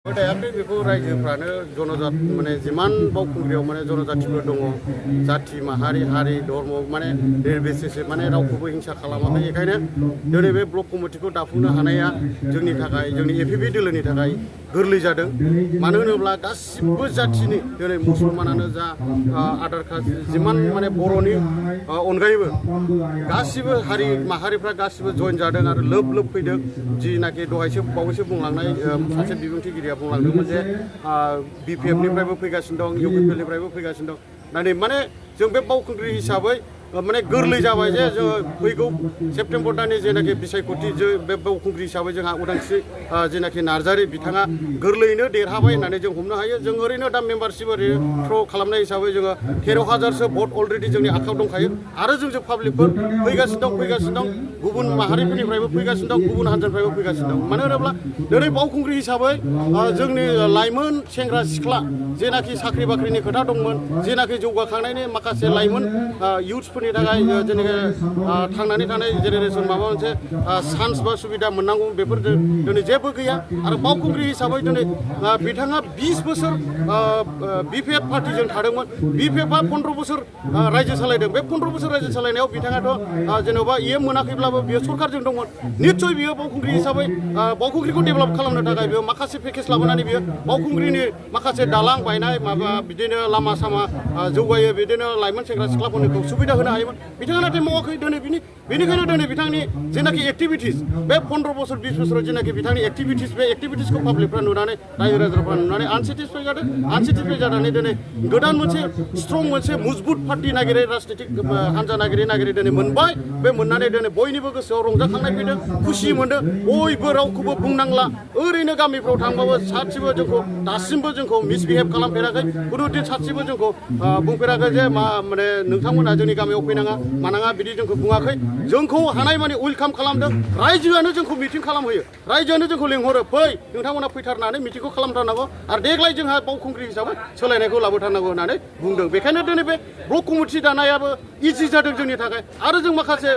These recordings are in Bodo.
फोथायाखै बेखौ रायजोफ्रानो जनजात माने जिमान बावखुंग्रियाव माने जनजातिफोर दङ जाति माहारि हारि धर्म माने निर्बिसेसे माने रावखौबो हिंसा खालामाखै बेखायनो दिनै बे ब्लक कमिटिखौ दाफुंनो हानाया जोंनि थाखाय जोंनि एपिबि दोलोनि थाखाय गोरलै जादों मानो होनोब्ला गासिबो जातिनि दिनै मुसलमानानो जा आधार कार्ड जिमान माने बर'नि अनगायैबो गासिबो हारि माहारिफ्रा गासिबो जइन जादों आरो लोब लोब फैदों जिनाखि दहायसो बावैसो बुंलांनाय सासे बिबुंथिगिरिया बुंलांदोंमोन जे बिपिएफनिफ्रायबो फैगासिनो दं इउपिपिएलनिफ्रायबो फैगासिनो दं माने जों बे बावखुंग्रि हिसाबै माने गोरलै जाबाय जे जों फैगौ सेप्तेम्बर दाननि जेनाखि बिसायख'थि बे बावखुंग्रि हिसाबै जोंहा उदांस्रि जेनाखि नार्जारि बिथाङा गोरलैयैनो देरहाबाय होननानै जों हमनो हायो जों ओरैनो दा मेम्बारशिप ओरैनो थ्र' खालामनाय हिसाबै जोङो 13,000सो भट अलरेडि जोंनि आखायाव दंखायो आरो जों पाब्लिकफोर फैगासिनो दं गुबुन माहारिफोरनिफ्रायबो फैगासिनो दं गुबुन हान्जानिफ्रायबो फैगासिनो दं मानो होनोब्ला दिनै बावखुंग्रि हिसाबै जोंनि लाइमोन सेंग्रा सिख्ला जेनाखि साख्रि बाख्रिनि खोथा दंमोन जेनाखि जौगाखांनायनि माखासे लाइमोन इउथ्सफोरनि थाखाय जेनेबा थांनानै थानाय जेनेरेसन माबा मोनसे चान्स बा सुबिदा मोननांगौ बेफोर दिनै जेबो गैया आरो बावखुंग्रि हिसाबै दिनै बिथाङा 20 बोसोर बिपिएफ पार्टिजों थादोंमोन बिपिएफआ 15 बोसोर रायजो सालायदों बे 15 बोसोर रायजो सालायनायाव बिथाङाथ' जेनेबा इएम मोनाखैब्लाबो बियो सरकारजों दंमोन निस्सय बियो बावखुंग्रि हिसाबै बावखुंग्रिखौ डेभेलप खालामनो थाखाय बियो माखासे पेकेज लाबोनानै बियो बावखुंग्रिनि माखासे दालां बायनाय माबा बिदिनो लामा सामा जौगायो बिदिनो लाइमोन सेंग्रा सिख्लाफोरखौ सुबिदा होनो हायोमोन बिथाङा नाथाय मावाखै दिनै बेनिखायनो दिनै बिथांनि जेनाखि एक्टिभिटिस बे 15 बोसोर 20 बोसोराव जेनाखि बिथांनि एक्टिभिटिस बे एक्टिभिटिसखौ पाब्लिकफ्रा नुनानै रायजो राजाफ्रा नुनानै आनसेटिसफाइ जानानै दिनै गोदान मोनसे स्ट्रं मोनसे मजबुत पार्टि नागिरै राजनितिक हान्जा नागिरै दिनै मोनबाय बे मोननानै दिनै बयनिबो गोसोआव रंजाखांनाय फैदों खुसि मोनदों बयबो रावखौबो बुंनांला ओरैनो गामिफ्राव थांबाबो सासेबो जोंखौ दासिमबो जोंखौ मिसबिहेभ खालामफेराखै खुनुदिन सासेबो जोंखौ बुंफेराखै जे माने नोंथांमोना जोंनि गामियाव फैनाङा मानाङा बिदि जोंखौ बुङाखै जोंखौ हानाय माने वेलकाम खालामदों रायजोआनो जोंखौ मिटिं खालामहोयो रायजोआनो जोंखौ लिंहरो फै नोंथांमोना फैथारनानै मिटिंखौ खालामथारनांगौ आरो देग्लाय जोंहा बावखुंग्रि हिसाबै सोलायनायखौ लाबोथारनांगौ होननानै बुंदों बेखायनो दिनै बे ब्लक कमिटि दानायाबो इजि जादों जोंनि थाखाय आरो जों माखासे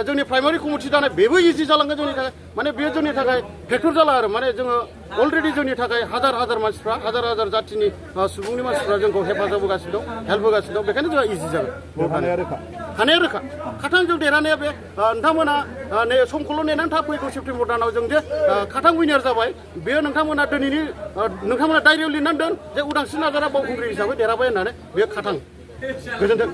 जोंनि प्राइमारि कमिटि दानाय बेबो इजि जालांगोन जोंनि थाखाय माने बेयो जोंनि थाखाय फेक्टर जाला आरो माने जोङो अलरेडि जोंनि थाखाय हाजार मानसिफ्रा हाजार जातिनि सुबुंनि मानसिफ्रा जोंखौ हेफाजाब होगासिनो दं हेल्प होगासिनो दं बेखायनो जोंहा इजि जागोन हानाया रोखा खाथां जों देरहानाया बे नोंथांमोना समखौल' नेनानै था फैगौ सेप्तेम्बर दानाव जों जे खाथां उइनार जाबाय बेयो नोंथांमोना दिनैनि नोंथांमोना डायरियाव लिरनानै दोन जे उदांस्रि नार्जारिया बावखुंग्रि हिसाबै देरहाबाय होननानै बेयो खाथां गोजोन्थों